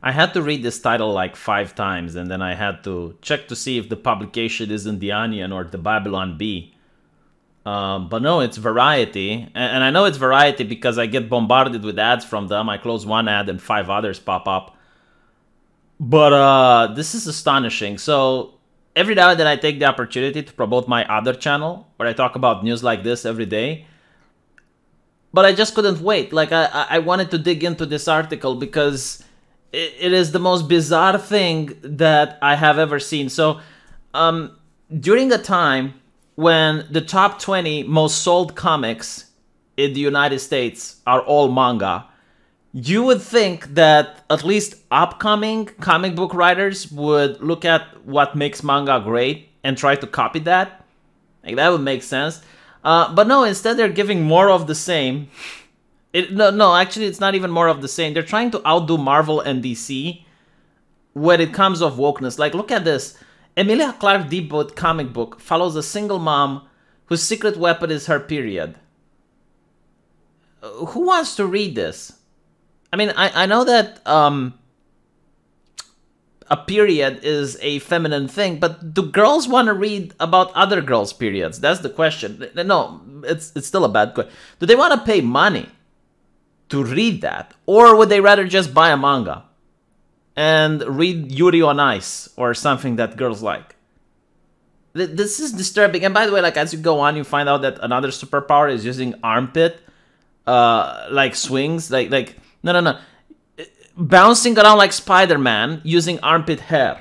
I had to read this title like 5 times, and then I had to check to see if the publication is in The Onion or the Babylon Bee. But no, it's Variety. And I know it's Variety because I get bombarded with ads from them. I close one ad and 5 others pop up. But this is astonishing. So every now and then I take the opportunity to promote my other channel where I talk about news like this every day. But I just couldn't wait. Like, I wanted to dig into this article because it is the most bizarre thing that I have ever seen. So during a time when the top 20 most sold comics in the United States are all manga, you would think that at least upcoming comic book writers would look at what makes manga great and try to copy that. Like, that would make sense. But no, instead they're giving more of the same. No, actually it's not even more of the same. They're trying to outdo Marvel and DC when it comes of wokeness. Like, look at this. Emilia Clarke debut comic book follows a single mom whose secret weapon is her period. Who wants to read this? I mean, I know that a period is a feminine thing, but do girls want to read about other girls' periods? That's the question. No, it's still a bad question. Do they want to pay money to read that? Or would they rather just buy a manga and read Yuri on Ice or something that girls like? This is disturbing. And by the way, like, as you go on, you find out that another superpower is using armpit, like swings, like no. Bouncing around like Spider-Man using armpit hair.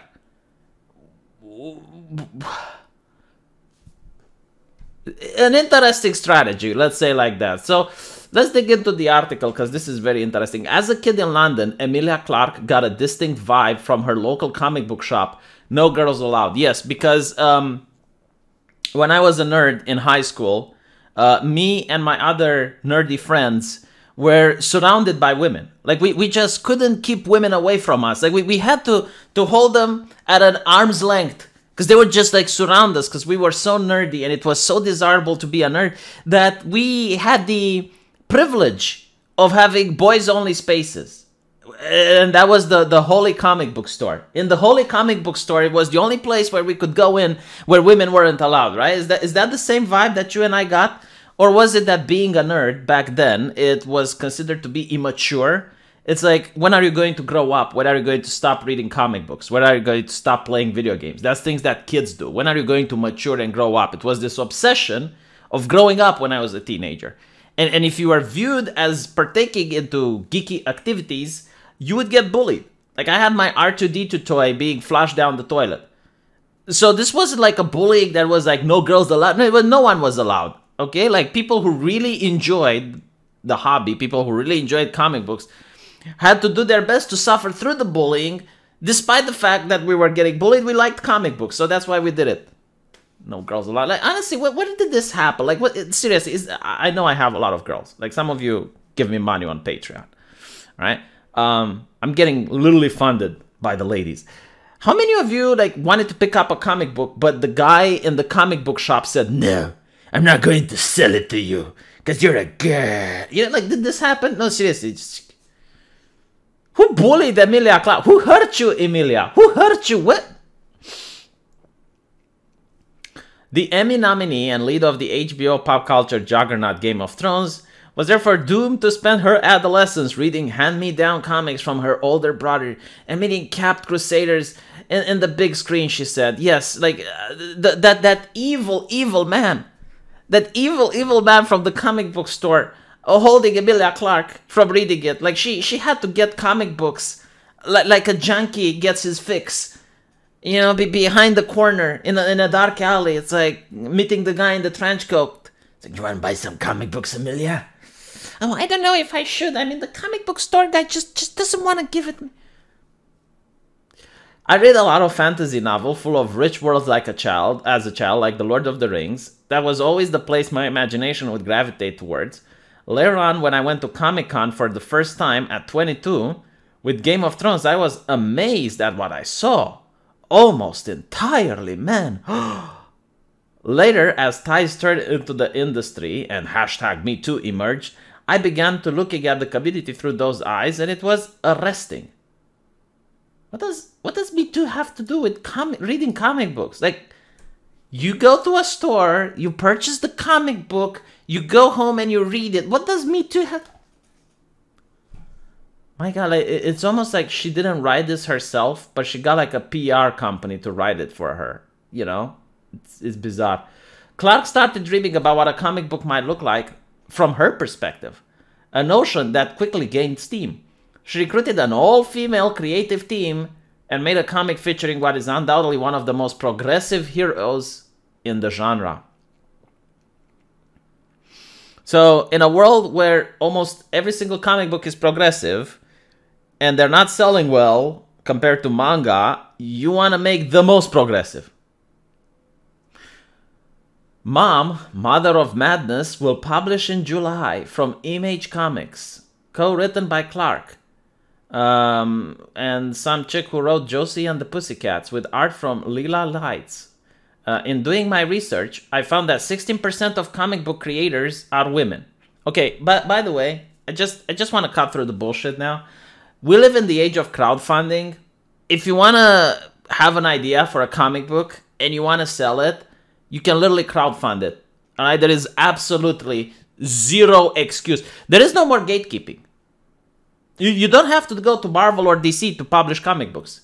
An interesting strategy, let's say like that. So let's dig into the article because this is very interesting. As a kid in London, Emilia Clarke got a distinct vibe from her local comic book shop. No girls allowed. Yes, because when I was a nerd in high school, me and my other nerdy friends were surrounded by women. Like, we just couldn't keep women away from us. Like, we had to hold them at an arm's length because they would just like surround us because we were so nerdy and it was so desirable to be a nerd that we had the privilege of having boys-only spaces. And that was the Holy Comic Book Store. In the Holy Comic Book Store, it was the only place where we could go in where women weren't allowed, right? Is that the same vibe that you and I got? Or was it that being a nerd back then, it was considered to be immature? It's like, when are you going to grow up? When are you going to stop reading comic books? When are you going to stop playing video games? That's things that kids do. When are you going to mature and grow up? It was this obsession of growing up when I was a teenager. And if you are viewed as partaking into geeky activities, you would get bullied. Like, I had my R2-D2 toy being flushed down the toilet. So this wasn't like a bullying that was like, no girls allowed. No one was allowed. Okay, like, people who really enjoyed the hobby, people who really enjoyed comic books, had to do their best to suffer through the bullying. Despite the fact that we were getting bullied, we liked comic books, so that's why we did it. No girls allowed. Like, honestly, what did this happen? Like, what? Seriously, I know I have a lot of girls. Like, some of you give me money on Patreon, right? I'm getting literally funded by the ladies. How many of you like wanted to pick up a comic book, but the guy in the comic book shop said no? I'm not going to sell it to you because you're a girl. You know, like, did this happen? No, seriously. Just... Who bullied Emilia Clarke? Who hurt you, Emilia? Who hurt you? What? The Emmy nominee and lead of the HBO pop culture juggernaut Game of Thrones was therefore doomed to spend her adolescence reading hand-me-down comics from her older brother and meeting capped crusaders in the big screen, she said. Yes, like, that evil man. That evil man from the comic book store holding Emilia Clarke from reading it. Like, she had to get comic books like a junkie gets his fix. You know, behind the corner in a dark alley. It's like meeting the guy in the trench coat. It's like, you want to buy some comic books, Emilia? Oh, I don't know if I should. I mean, the comic book store guy just doesn't want to give it me. I read a lot of fantasy novel full of rich worlds as a child, like The Lord of the Rings. That was always the place my imagination would gravitate towards. Later on, when I went to Comic-Con for the first time at 22, with Game of Thrones, I was amazed at what I saw. Almost entirely men. Later, as ties turned into the industry and #MeToo emerged, I began to looking at the community through those eyes, and it was arresting. What does Me Too have to do with reading comic books? Like, you go to a store, you purchase the comic book, you go home and you read it. What does Me Too have? My God, like, it's almost like she didn't write this herself, but she got like a PR company to write it for her. You know, it's bizarre. Clarke started dreaming about what a comic book might look like from her perspective, a notion that quickly gained steam. She recruited an all-female creative team and made a comic featuring what is undoubtedly one of the most progressive heroes in the genre. So, in a world where almost every single comic book is progressive, and they're not selling well compared to manga, you want to make the most progressive. Mom, Mother of Madness, will publish in July from Image Comics, co-written by Clarke, and some chick who wrote Josie and the Pussycats, with art from Lila Lights. In doing my research, I found that 16% of comic book creators are women. Okay, but by the way, I just want to cut through the bullshit now. We live in the age of crowdfunding. If you want to have an idea for a comic book and you want to sell it, you can literally crowdfund it. All right, there is absolutely zero excuse. There is no more gatekeeping. You don't have to go to Marvel or DC to publish comic books.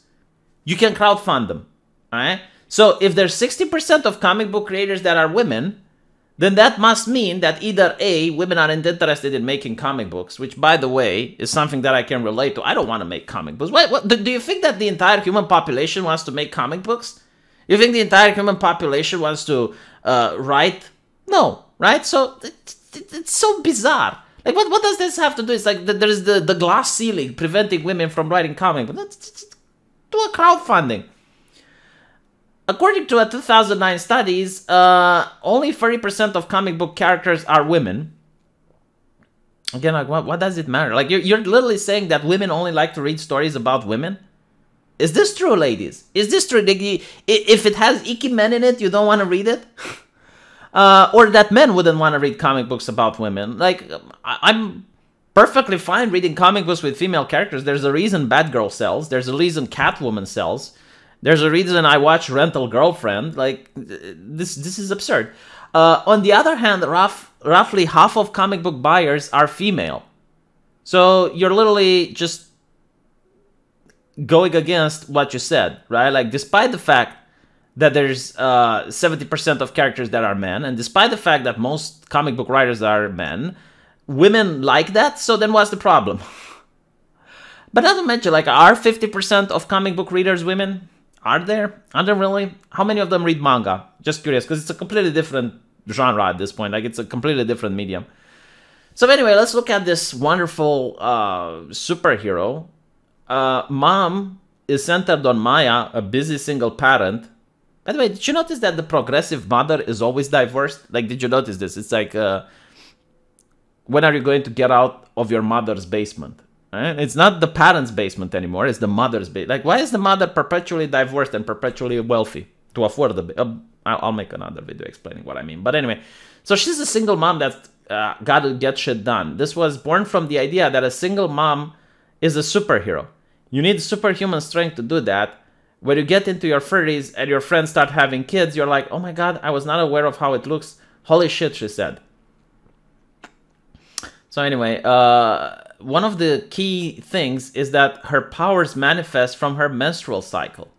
You can crowdfund them. All right. So if there's 60% of comic book creators that are women, then that must mean that either A, women aren't interested in making comic books, which, by the way, is something that I can relate to. I don't want to make comic books. What, do you think that the entire human population wants to make comic books? You think the entire human population wants to write? No, right? So it's so bizarre. Like, what does this have to do? It's like there's the glass ceiling preventing women from writing comic books. Let's do a crowdfunding. According to a 2009 studies, only 30% of comic book characters are women. Again, like, what does it matter? Like, you're literally saying that women only like to read stories about women? Is this true, ladies? Is this true? If it has icky men in it, you don't want to read it? Or that men wouldn't want to read comic books about women? Like, I'm perfectly fine reading comic books with female characters. There's a reason Batgirl sells. There's a reason Catwoman sells. There's a reason I watch Rental Girlfriend. Like, this is absurd. On the other hand, roughly half of comic book buyers are female. So you're literally just going against what you said, right? Like, despite the fact that there's 70% of characters that are men, and despite the fact that most comic book writers are men, women like that, so then what's the problem? But not to mention, like, are 50% of comic book readers women? Are there? Are there really? How many of them read manga? Just curious, because it's a completely different genre at this point. Like, it's a completely different medium. So anyway, let's look at this wonderful superhero. Mom is centered on Maya, a busy single parent. By the way, did you notice that the progressive mother is always divorced? Like, did you notice this? It's like, when are you going to get out of your mother's basement? Right? It's not the parents' basement anymore. It's the mother's basement. Like, why is the mother perpetually divorced and perpetually wealthy to afford the... I'll make another video explaining what I mean. But anyway, so she's a single mom that's got to get shit done. This was born from the idea that a single mom is a superhero. You need superhuman strength to do that. When you get into your 30s and your friends start having kids, you're like, oh my God, I was not aware of how it looks. Holy shit, she said. So anyway, one of the key things is that her powers manifest from her menstrual cycle.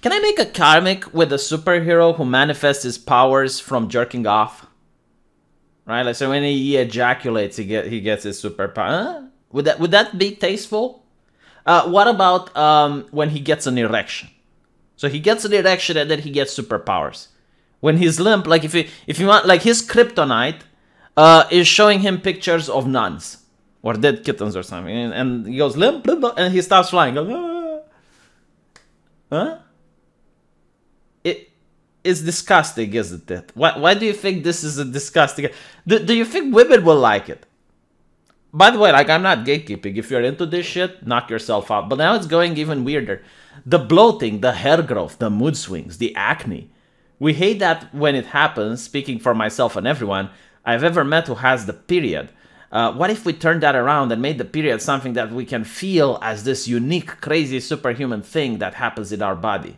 Can I make a comic with a superhero who manifests his powers from jerking off? Right? Like, so when he ejaculates, he gets his superpower. Huh? Would that be tasteful? What about when he gets an erection? So he gets an erection and then he gets superpowers. When he's limp, like if you want, like his kryptonite is showing him pictures of nuns or dead kittens or something, and he goes limp, blah, blah, and he starts flying. Goes, ah. Huh? It is disgusting, isn't it? Why do you think this is a disgusting? Do you think women will like it? By the way, like, I'm not gatekeeping. If you're into this shit, knock yourself out. But now it's going even weirder. The bloating, the hair growth, the mood swings, the acne. We hate that when it happens, speaking for myself and everyone I've ever met who has the period. What if we turned that around and made the period something that we can feel as this unique, crazy, superhuman thing that happens in our body?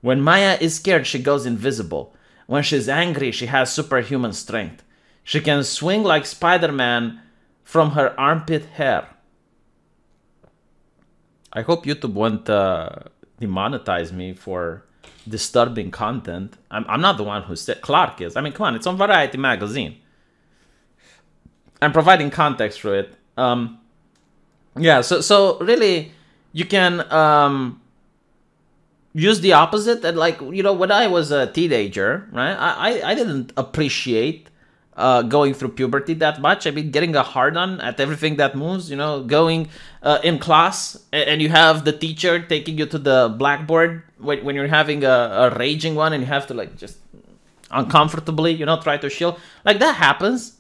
When Maya is scared, she goes invisible. When she's angry, she has superhuman strength. She can swing like Spider-Man from her armpit hair. I hope YouTube won't demonetize me for disturbing content. I'm not the one who said, Clarke is. I mean, come on, it's on Variety magazine. I'm providing context through it. Yeah, so really, you can use the opposite. And like, you know, when I was a teenager, right, I didn't appreciate going through puberty that much. I mean, getting a hard-on at everything that moves, you know, going in class and you have the teacher taking you to the blackboard when you're having a raging one and you have to like just uncomfortably, you know, try to shield. Like that happens.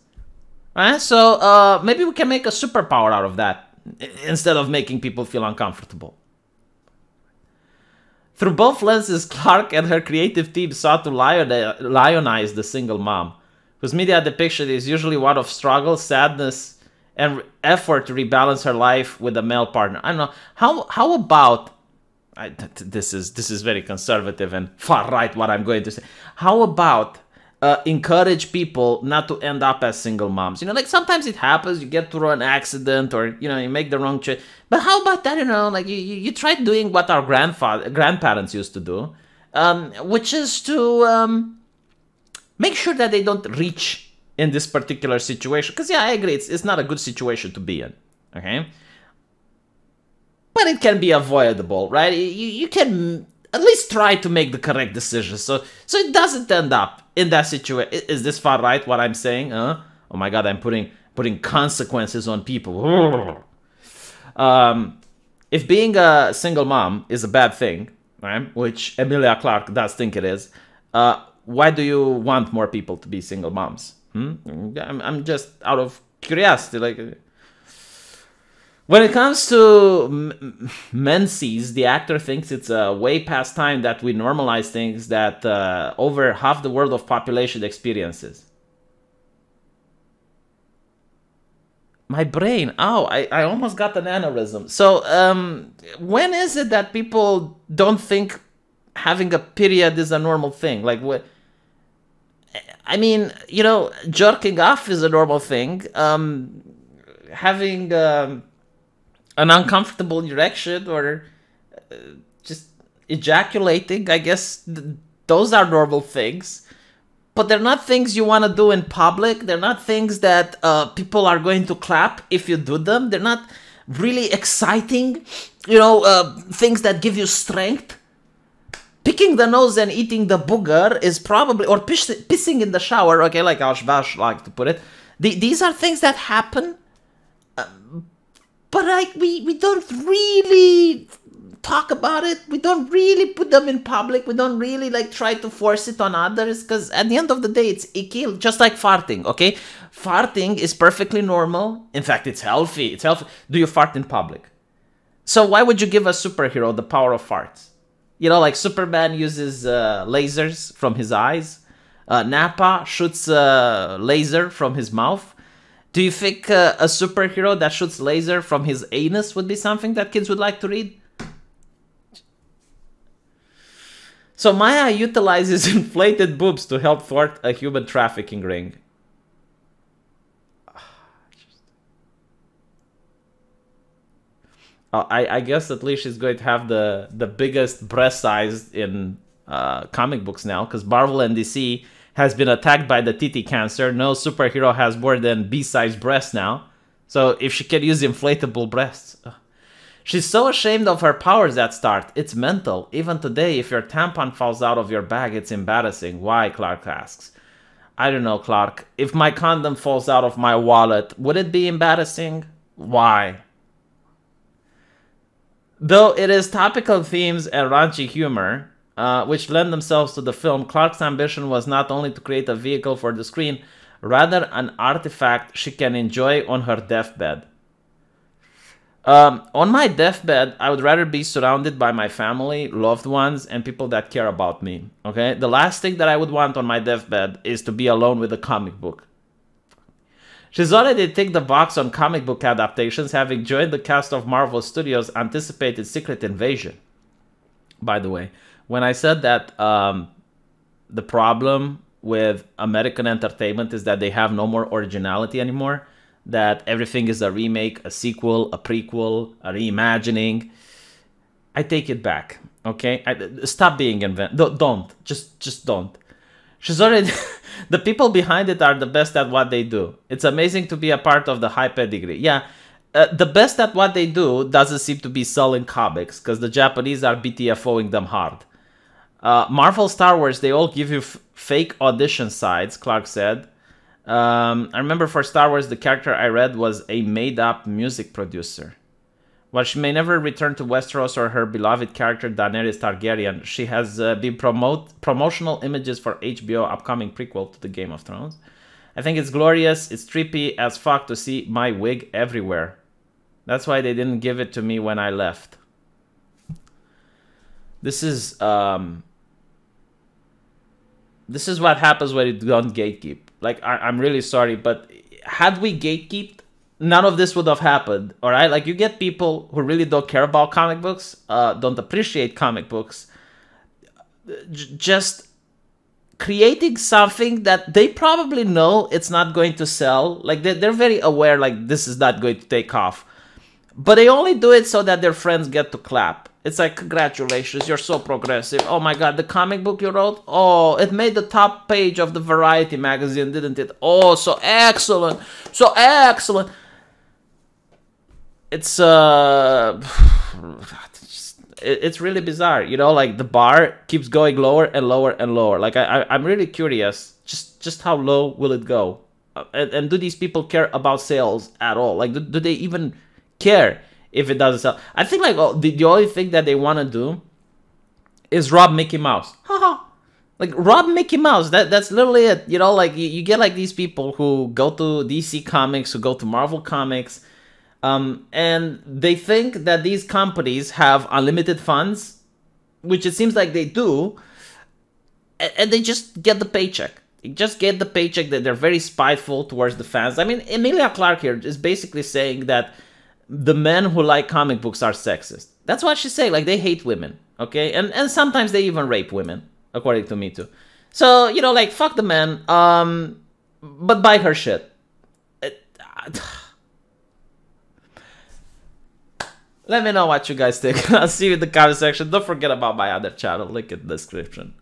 Right? So maybe we can make a superpower out of that instead of making people feel uncomfortable. Through both lenses, Clarke and her creative team sought to lionize the single mom, whose media depiction is usually one of struggle, sadness, and effort to rebalance her life with a male partner. I don't know. How about... this is very conservative and far right what I'm going to say. How about... encourage people not to end up as single moms. You know, like sometimes it happens, you get through an accident or, you know, you make the wrong choice. But how about that, you know, like you try doing what our grandparents used to do, which is to make sure that they don't reach in this particular situation. Because, yeah, I agree, it's not a good situation to be in, okay? But it can be avoidable, right? You can... at least try to make the correct decision, so it doesn't end up in that situation. Is this far right what I'm saying? Oh my God, I'm putting consequences on people. If being a single mom is a bad thing, right? Which Emilia Clarke does think it is. Why do you want more people to be single moms? I'm just out of curiosity, like. When it comes to menses, the actor thinks it's way past time that we normalize things that over half the world of population experiences. My brain, I almost got an aneurysm. So, when is it that people don't think having a period is a normal thing? Like, what? I mean, you know, jerking off is a normal thing. Having... an uncomfortable erection or just ejaculating, I guess those are normal things. But they're not things you want to do in public. They're not things that people are going to clap if you do them. They're not really exciting, you know, things that give you strength. Picking the nose and eating the booger is probably, or pissing in the shower, okay, like Ashvash like to put it. These are things that happen. But like we don't really talk about it. We don't really put them in public. We don't really like try to force it on others, because at the end of the day, it's icky. Just like farting, okay? Farting is perfectly normal. In fact, it's healthy. It's healthy. Do you fart in public? So why would you give a superhero the power of farts? You know, like Superman uses lasers from his eyes. Nappa shoots laser from his mouth. Do you think a superhero that shoots laser from his anus would be something that kids would like to read? So Maya utilizes inflated boobs to help thwart a human trafficking ring. I guess at least she's going to have the biggest breast size in comic books now, because Marvel and DC has been attacked by the titty cancer. No superhero has more than B-sized breasts now. So if she can use inflatable breasts. She's so ashamed of her powers at start. It's mental. Even today, if your tampon falls out of your bag, it's embarrassing. Why, Clarke asks. I don't know, Clarke. If my condom falls out of my wallet, would it be embarrassing? Why? Though it is topical themes and raunchy humor, which lend themselves to the film, Clarke's ambition was not only to create a vehicle for the screen, rather an artifact she can enjoy on her deathbed. On my deathbed, I would rather be surrounded by my family, loved ones, and people that care about me, okay? The last thing that I would want on my deathbed is to be alone with a comic book. She's already ticked the box on comic book adaptations, having joined the cast of Marvel Studios' anticipated Secret Invasion. By the way, when I said that the problem with American entertainment is that they have no more originality anymore, that everything is a remake, a sequel, a prequel, a reimagining, I take it back, okay? Stop being inventive. Don't. Just don't. She's already... The people behind it are the best at what they do. It's amazing to be a part of the high pedigree. Yeah, the best at what they do doesn't seem to be selling comics, because the Japanese are BTFOing them hard. Marvel, Star Wars, they all give you fake audition sites, Clarke said. I remember for Star Wars, the character I read was a made-up music producer. While she may never return to Westeros or her beloved character Daenerys Targaryen, she has been promotional images for HBO upcoming prequel to the Game of Thrones. I think it's glorious. It's trippy as fuck to see my wig everywhere. That's why they didn't give it to me when I left. This is what happens when you don't gatekeep. Like, I'm really sorry, but had we gatekeeped, none of this would have happened, all right? Like, you get people who really don't care about comic books, don't appreciate comic books, just creating something that they probably know it's not going to sell. Like, they're very aware, like, this is not going to take off. But they only do it so that their friends get to clap. It's like, congratulations, you're so progressive. Oh my god, the comic book you wrote? Oh, it made the top page of the Variety magazine, didn't it? Oh, so excellent. So excellent. It's it's really bizarre, you know, like the bar keeps going lower and lower and lower. Like I'm really curious, just how low will it go? And do these people care about sales at all? Like, do they even care if it doesn't sell? I think, like, the only thing that they want to do is rob Mickey Mouse. Haha. Like, rob Mickey Mouse. That's literally it. You know, like, you get like these people who go to DC Comics, who go to Marvel Comics, and they think that these companies have unlimited funds, which it seems like they do, and they just get the paycheck. They just get the paycheck. That they're very spiteful towards the fans. I mean, Emilia Clarke here is basically saying that the men who like comic books are sexist. That's what she's saying. Like, they hate women, okay? And sometimes they even rape women, according to me too. So, you know, like, fuck the men, but buy her shit. Let me know what you guys think. I'll see you in the comment section. Don't forget about my other channel, link in the description.